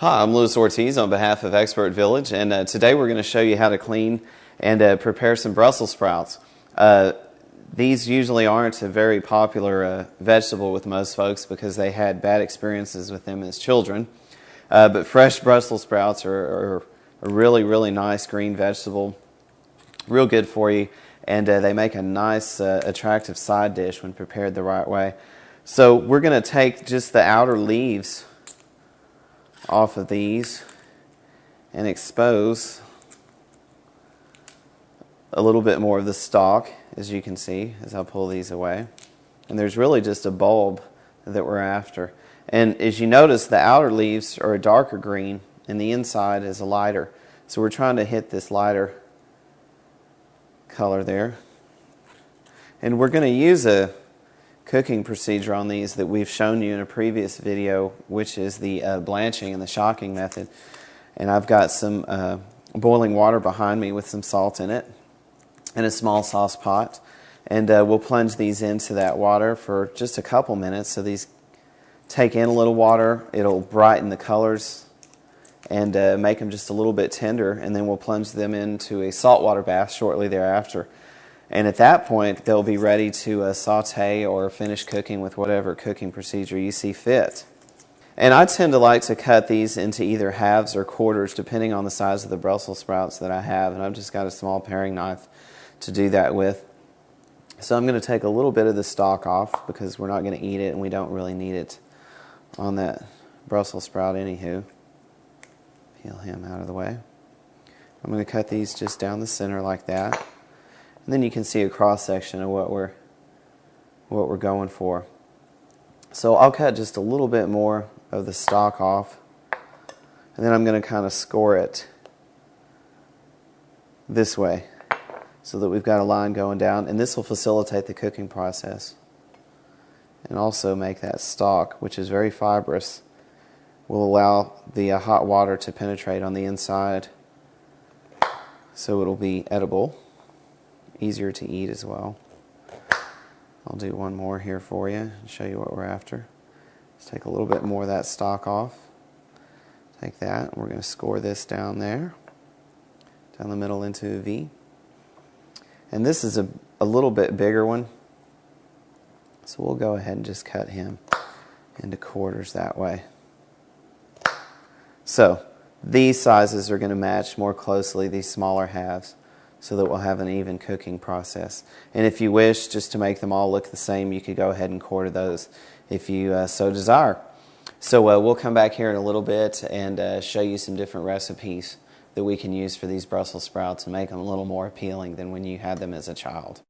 Hi, I'm Louis Ortiz on behalf of Expert Village, and today we're going to show you how to clean and prepare some Brussels sprouts. These usually aren't a very popular vegetable with most folks because they had bad experiences with them as children. But fresh Brussels sprouts are a really, really nice green vegetable, real good for you, and they make a nice, attractive side dish when prepared the right way. So we're going to take just the outer leaves off of these and expose a little bit more of the stalk, as you can see as I pull these away. And there's really just a bulb that we're after. And as you notice, the outer leaves are a darker green and the inside is a lighter. So we're trying to hit this lighter color there. And we're going to use a cooking procedure on these that we've shown you in a previous video, which is the blanching and the shocking method. And I've got some boiling water behind me with some salt in it and a small sauce pot. And we'll plunge these into that water for just a couple minutes so these take in a little water. It'll brighten the colors and make them just a little bit tender, and then we'll plunge them into a saltwater bath shortly thereafter. And at that point, they'll be ready to saute or finish cooking with whatever cooking procedure you see fit. And I tend to like to cut these into either halves or quarters, depending on the size of the Brussels sprouts that I have. And I've just got a small paring knife to do that with. So I'm going to take a little bit of the stalk off because we're not going to eat it and we don't really need it on that Brussels sprout anywho. Peel him out of the way. I'm going to cut these just down the center like that. And then you can see a cross section of what we're going for. So I'll cut just a little bit more of the stalk off, and then I'm going to kind of score it this way so that we've got a line going down, and this will facilitate the cooking process and also make that stalk, which is very fibrous, will allow the hot water to penetrate on the inside so it'll be edible. Easier to eat as well. I'll do one more here for you and show you what we're after. Let's take a little bit more of that stalk off. Take that, and we're going to score this down there, down the middle into a V. And this is a little bit bigger one, so we'll go ahead and just cut him into quarters that way. So these sizes are going to match more closely these smaller halves, so that we'll have an even cooking process. And if you wish just to make them all look the same, you could go ahead and quarter those if you so desire. So we'll come back here in a little bit and show you some different recipes that we can use for these Brussels sprouts and make them a little more appealing than when you had them as a child.